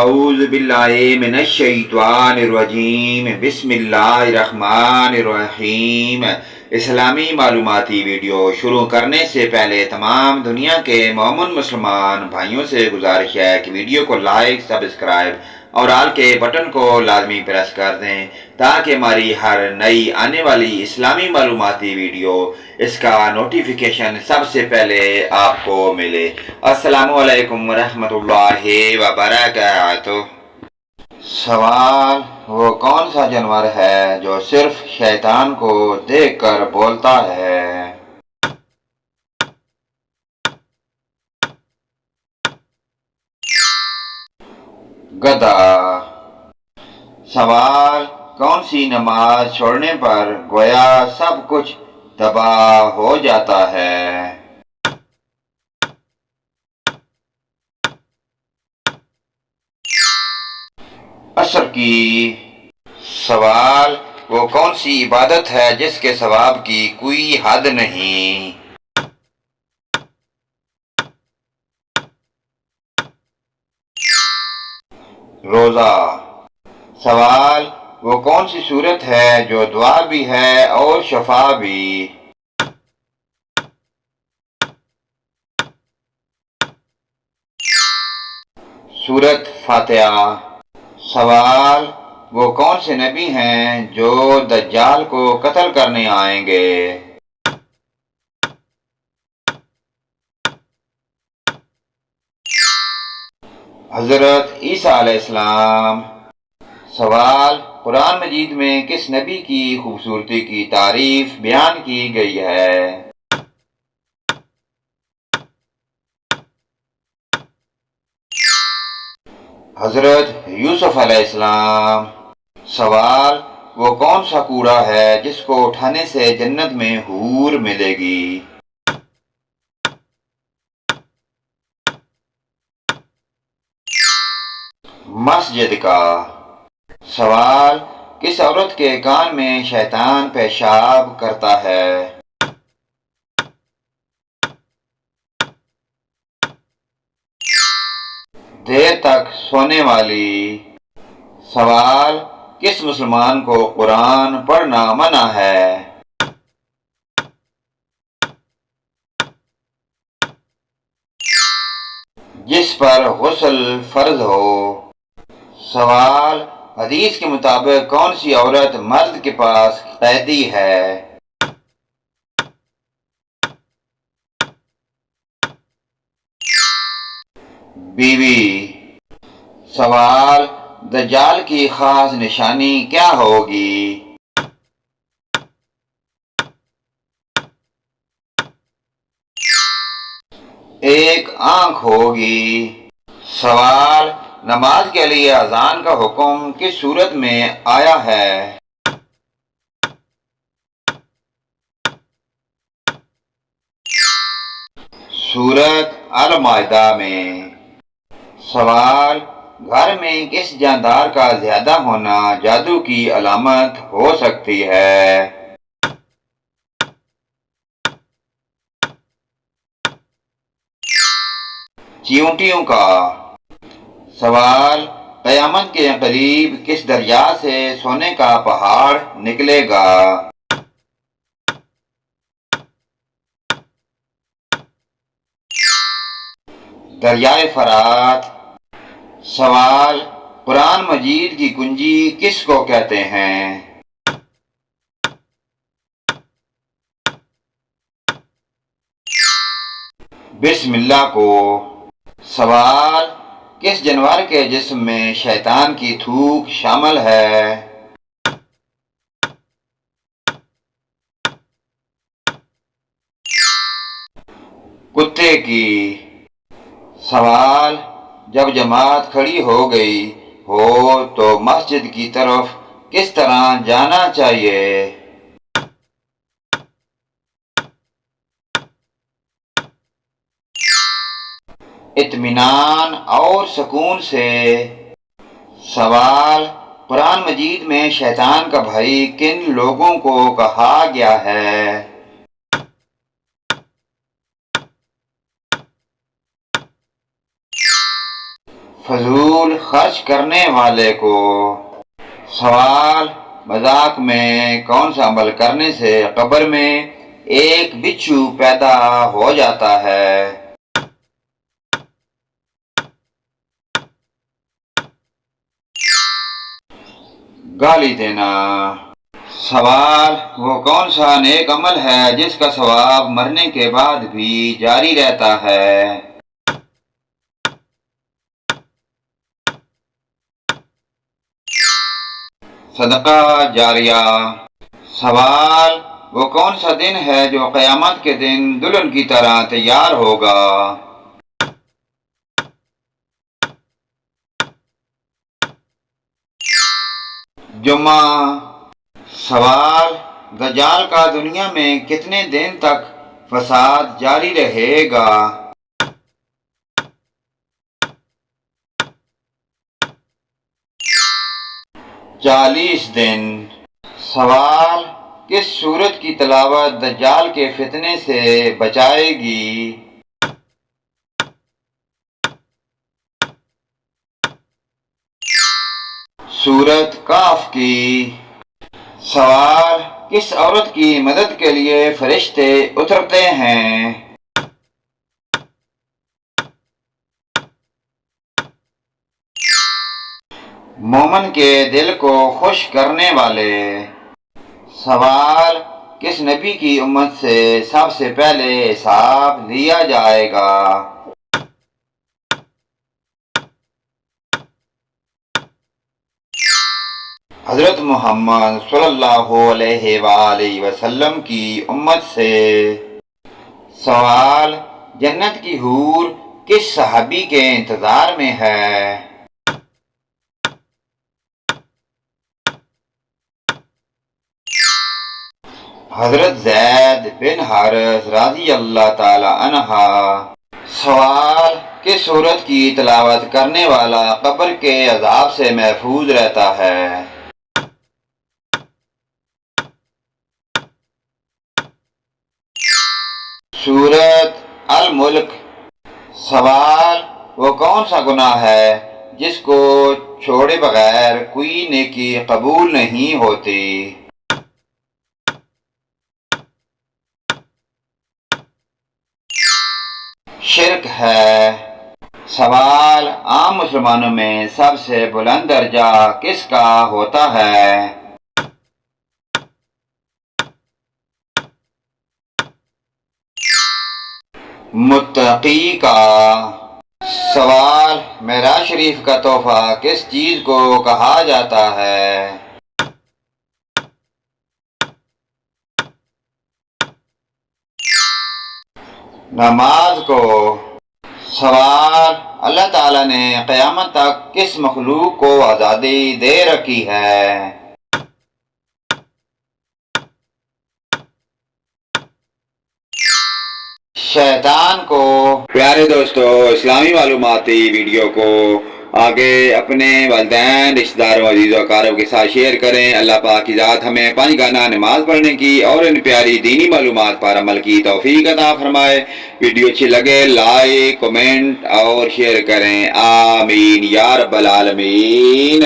اعوذ باللہ من الشیطان الرجیم بسم اللہ الرحمن الرحیم۔ اسلامی معلوماتی ویڈیو شروع کرنے سے پہلے تمام دنیا کے مومن مسلمان بھائیوں سے گزارش ہے کہ ویڈیو کو لائک، سبسکرائب اور آل کے بٹن کو لازمی پریس کر دیں تاکہ ہماری ہر نئی آنے والی اسلامی معلوماتی ویڈیو اس کا نوٹیفیکیشن سب سے پہلے آپ کو ملے۔ السلام علیکم ورحمۃ اللہ وبرکاتہ۔ سوال: وہ کون سا جانور ہے جو صرف شیطان کو دیکھ کر بولتا ہے؟ گدھا۔ سوال: کون سی نماز چھوڑنے پر گویا سب کچھ تباہ ہو جاتا ہے؟ عصر کی۔ سوال: وہ کون سی عبادت ہے جس کے ثواب کی کوئی حد نہیں؟ روزہ۔ سوال: وہ کون سی صورت ہے جو دعا بھی ہے اور شفا بھی؟ سورۃ فاتحہ۔ سوال: وہ کون سے نبی ہیں جو دجال کو قتل کرنے آئیں گے؟ حضرت عیسیٰ علیہ السلام۔ سوال: قرآن مجید میں کس نبی کی خوبصورتی کی تعریف بیان کی گئی ہے؟ حضرت یوسف علیہ السلام۔ سوال: وہ کون سا کوڑا ہے جس کو اٹھانے سے جنت میں حور ملے گی؟ مسجد کا۔ سوال: کس عورت کے کان میں شیطان پیشاب کرتا ہے؟ دیر تک سونے والی۔ سوال: کس مسلمان کو قرآن پڑھنا منع ہے؟ جس پر غسل فرض ہو۔ سوال: حدیث کے مطابق کون سی عورت مرد کے پاس قیدی ہے؟ بیوی۔ سوال: دجال کی خاص نشانی کیا ہوگی؟ ایک آنکھ ہوگی۔ سوال: نماز کے لیے اذان کا حکم کس صورت میں آیا ہے؟ سورۃ المائدہ میں۔ سوال: گھر میں کس جاندار کا زیادہ ہونا جادو کی علامت ہو سکتی ہے؟ چیونٹیوں کا۔ سوال: قیامت کے قریب کس دریا سے سونے کا پہاڑ نکلے گا؟ دریائے فرات۔ سوال: قرآن مجید کی کنجی کس کو کہتے ہیں؟ بسم اللہ کو۔ سوال: کس جانور کے جسم میں شیطان کی تھوک شامل ہے؟ کتے کی۔ سوال: جب جماعت کھڑی ہو گئی ہو تو مسجد کی طرف کس طرح جانا چاہیے؟ اطمینان اور سکون سے۔ سوال: قرآن مجید میں شیطان کا بھائی کن لوگوں کو کہا گیا ہے؟ فضول خرچ کرنے والے کو۔ سوال، مذاق میں کون سا عمل کرنے سے قبر میں ایک بچھو پیدا ہو جاتا ہے؟ گالی دینا۔ سوال، وہ کون سا نیک عمل ہے جس کا ثواب مرنے کے بعد بھی جاری رہتا ہے؟ صدقہ جاریہ۔ سوال، وہ کون سا دن ہے جو قیامت کے دن دلہن کی طرح تیار ہوگا؟ جمعہ۔ سوال، دجال کا دنیا میں کتنے دن تک فساد جاری رہے گا؟ 40 دن۔ سوال، کس سورت کی تلاوت دجال کے فتنے سے بچائے گی؟ سورت کاف کی۔ سوال، کس عورت کی مدد کے لیے فرشتے اترتے ہیں؟ مومن کے دل کو خوش کرنے والے۔ سوال، کس نبی کی امت سے سب سے پہلے حساب لیا جائے گا؟ حضرت محمد صلی اللہ علیہ وآلہ وسلم کی امت سے۔ سوال، جنت کی حور کس صحابی کے انتظار میں ہے؟ حضرت زید بن حارث رضی اللہ تعالی عنہ۔ سوال، کس سورت کی تلاوت کرنے والا قبر کے عذاب سے محفوظ رہتا ہے؟ سورت الملک۔ سوال، وہ کون سا گناہ ہے جس کو چھوڑے بغیر کوئی نیکی قبول نہیں ہوتی؟ شرک ہے۔ سوال، عام مسلمانوں میں سب سے بلند درجہ کس کا ہوتا ہے؟ متقی کا۔ سوال، معراج شریف کا تحفہ کس چیز کو کہا جاتا ہے؟ نماز کو۔ سوال، اللہ تعالیٰ نے قیامت تک کس مخلوق کو آزادی دے رکھی ہے؟ شیطان کو۔ پیارے دوستو، اسلامی معلوماتی ویڈیو کو آگے اپنے والدین، رشتہ داروں، عزیز و اقارب کے ساتھ شیئر کریں۔ اللہ پاک کی ذات ہمیں 5 گانا نماز پڑھنے کی اور ان پیاری دینی معلومات پر عمل کی توفیق عطا فرمائے۔ ویڈیو اچھی لگے لائک، کمنٹ اور شیئر کریں۔ آمین یا رب العالمین۔